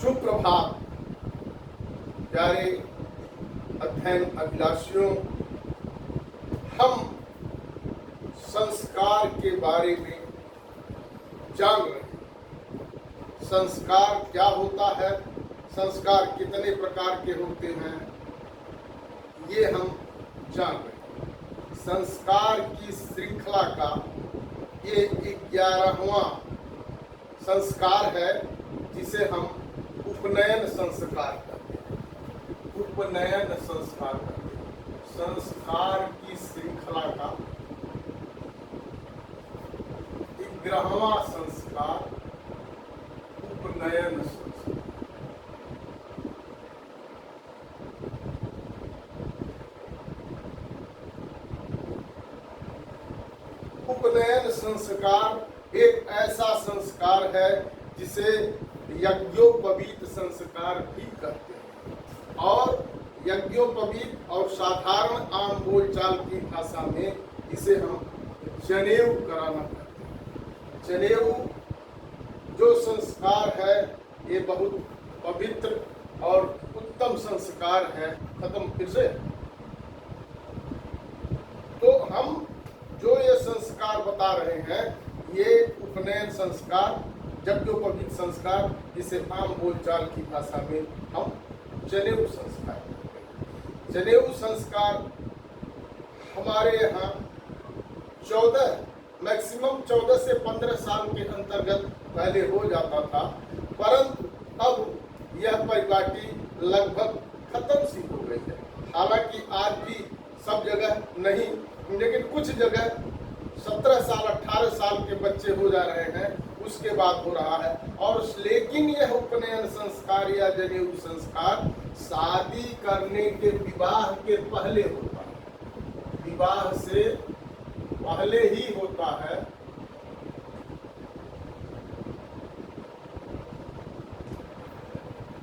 सुप्रभात प्यारे अध्ययन अभिलाषियों। हम संस्कार के बारे में जान रहे हैं। संस्कार क्या होता है, संस्कार कितने प्रकार के होते हैं, ये हम जान रहे हैं। संस्कार की श्रृंखला का ये 11वां संस्कार है, जिसे हम उपनयन संस्कार कहते हैं। उपनयन संस्कार कहते हैं। संस्कार की श्रृंखला का 11वां संस्कार उपनयन संस्कार। उपनयन संस्कार एक ऐसा संस्कार है जिसे यज्ञोपवीत संस्कार भी कहते हैं, और यज्ञोपवीत और साधारण आम बोलचाल की भाषा में इसे हम जनेऊ कराना कहते हैं। जनेऊ जो संस्कार है ये बहुत पवित्र और उत्तम संस्कार है। खत्म फिर से। तो हम जो ये संस्कार बता रहे हैं, ये उपनयन संस्कार, यज्ञोपवीत संस्कार, जिसे आम बोलचाल की भाषा में हम जनेऊ संस्कार कहते हैं। जनेऊ संस्कार हमारे यहाँ 14 से 15 साल के अंतर्गत पहले हो जाता था, परंतु अब यह परिपाटी लगभग खत्म सी हो गई है। हालांकि आज भी सब जगह नहीं, लेकिन कुछ जगह 17 साल 18 साल के बच्चे हो जा रहे हैं, उसके बाद हो रहा है। और लेकिन यह उपनयन संस्कार या जनेऊ संस्कार शादी करने के विवाह के पहले होता है। विवाह से पहले ही होता है।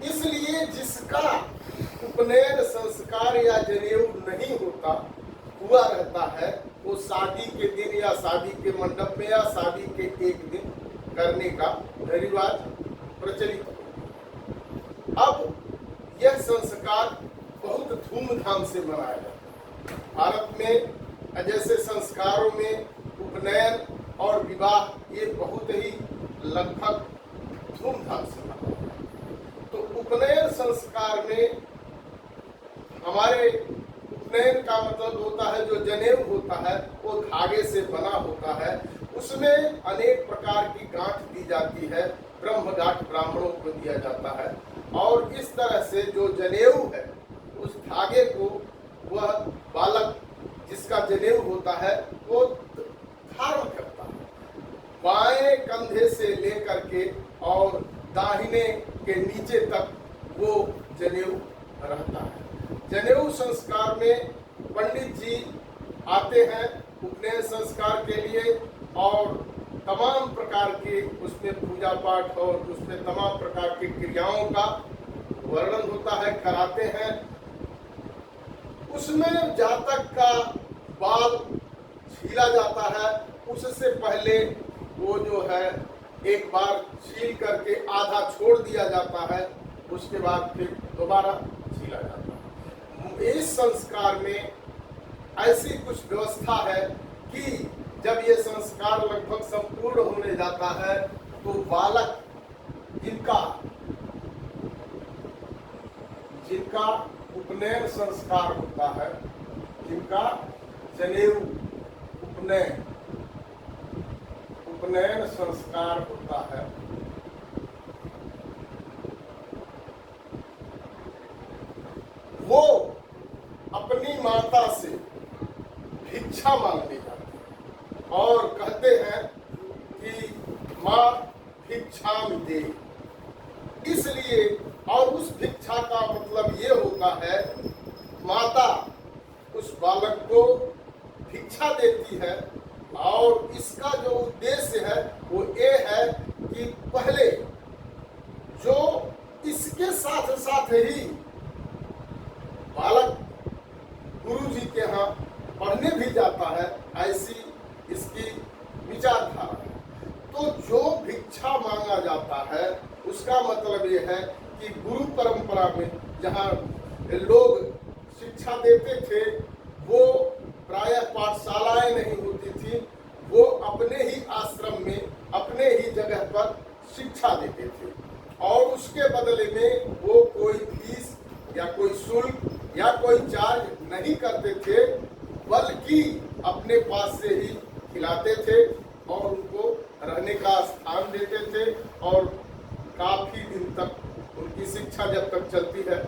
इसलिए जिसका उपनयन संस्कार या जनेऊ नहीं हुआ रहता है, वो शादी के दिन या शादी के मंडप में या शादी के एक दिन करने का रिवाज प्रचलित है। अब यह संस्कार बहुत धूमधाम से मनाया जाता है। भारत में जैसे संस्कारों में उपनयन और विवाह ये बहुत ही लगभग धूमधाम से मनाया जाता है। तो उपनयन संस्कार में हमारे उपनयन का मतलब होता है, जो जनेऊ होता है वो धागे से बना होता है। उसमें अनेक प्रकार की गांठ दी जाती है। ब्रह्म गांठ ब्राह्मणों को दिया जाता है, और इस तरह से जो जनेऊ है उस धागे को वह बालक जिसका जनेऊ होता है वो धारण करता है। बाएं कंधे से लेकर के और दाहिने के नीचे तक वो जनेऊ रहता है। जनेऊ संस्कार में पंडित जी आते हैं उपनयन संस्कार के लिए, और तमाम प्रकार के उसमें पूजा पाठ और उसमें तमाम प्रकार की क्रियाओं का वर्णन होता है, कराते हैं। उसमें जातक का बाल छीला जाता है। उससे पहले वो जो है एक बार छील करके आधा छोड़ दिया जाता है, उसके बाद फिर दोबारा छीला जाता है। इस संस्कार में ऐसी कुछ व्यवस्था है कि जब ये संस्कार लगभग संपूर्ण होने जाता है, तो बालक जिनका उपनयन संस्कार होता है, जिनका जनेऊ उपनयन संस्कार होता है, वो अपनी माता से भिक्षा मांगने जाते हैं और कहते हैं कि माँ भिक्षाम दे। इसलिए, और उस भिक्षा का मतलब ये होता है, माता उस बालक को भिक्षा देती है, और इसका जो उद्देश्य है वो ये है कि पहले जो इसके साथ साथ ही बालक गुरु जी के यहाँ पढ़ने भी जाता है, ऐसी इसकी विचारधारा है। तो जो भिक्षा मांगा जाता है उसका मतलब ये है कि गुरु परंपरा में जहाँ लोग शिक्षा देते थे वो प्रायः पाठशालाएं नहीं होती थी, वो अपने ही आश्रम में अपने ही जगह पर शिक्षा देते थे और उसके बदले में वो कोई फीस या कोई शुल्क या कोई चार्ज नहीं करते थे, बल्कि अपने पास से ही खिलाते थे और उनको रहने का स्थान देते थे और काफी दिन तक उनकी शिक्षा जब तक चलती है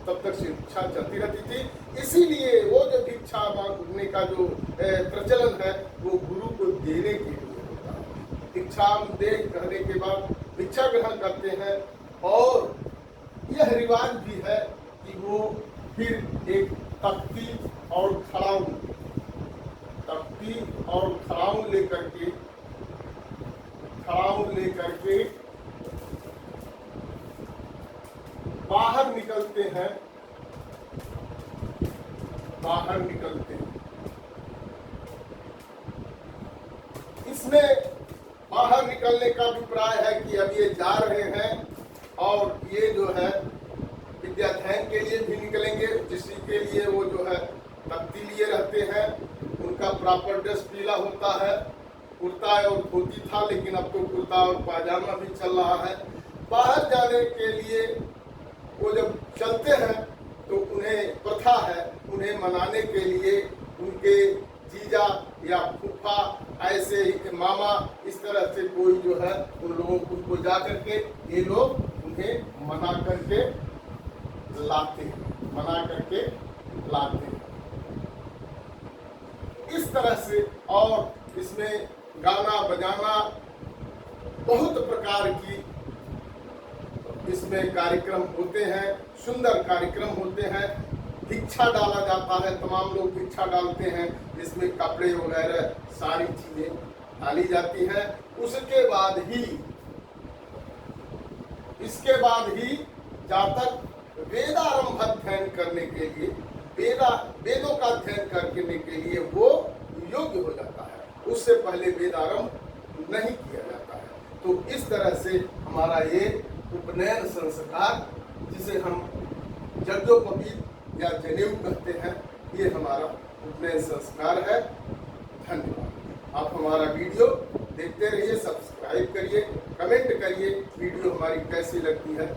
तब तक शिक्षा चलती रहती थी। इसीलिए वो जो भिक्षा मांगने का जो प्रचलन है वो गुरु को देने के लिए होता है। भिक्षा दे कहने के बाद भिक्षा ग्रहण करते हैं और यह रिवाज भी है कि वो फिर एक तख्ती और खड़ाऊं लेकर के बाहर निकलते हैं। इसमें बाहर निकलने का अभिप्राय है कि अब ये जा रहे हैं और ये जो है विद्याध्ययन के लिए भी निकलेंगे, जिसके लिए वो जो है तख्ती लिए रहते हैं। उनका प्रॉपर ड्रेस पीला होता है, कुर्ता और धोती था, लेकिन अब तो कुर्ता और पायजामा भी चल रहा है। बाहर जाने के लिए वो जब चलते हैं तो उन्हें प्रथा है, उन्हें मनाने के लिए उनके जीजा या फूफा ऐसे ही मामा इस तरह से कोई जो है उन लोगों को उनको जा करके ये लोग उन्हें मना करके लाते हैं। इस तरह से और इसमें गाना बजाना बहुत प्रकार की इसमें कार्यक्रम होते हैं, सुंदर कार्यक्रम होते हैं। भिक्षा डाला जाता है, तमाम लोग भिक्षा डालते हैं, इसमें कपड़े वगैरह सारी चीजें डाली जाती हैं। इसके बाद ही जहाँ तक वेदारंभ अध्ययन करने के लिए वेदों का अध्ययन करने के लिए वो योग्य हो जाता है, उससे पहले वेदारंभ नहीं किया जाता है। तो इस तरह से हमारा ये उपनयन संस्कार, जिसे हम यज्ञोपवीत या जनेऊ कहते हैं, ये हमारा उपनयन संस्कार है। धन्यवाद। आप हमारा वीडियो देखते रहिए, सब्सक्राइब करिए, कमेंट करिए वीडियो हमारी कैसी लगती है।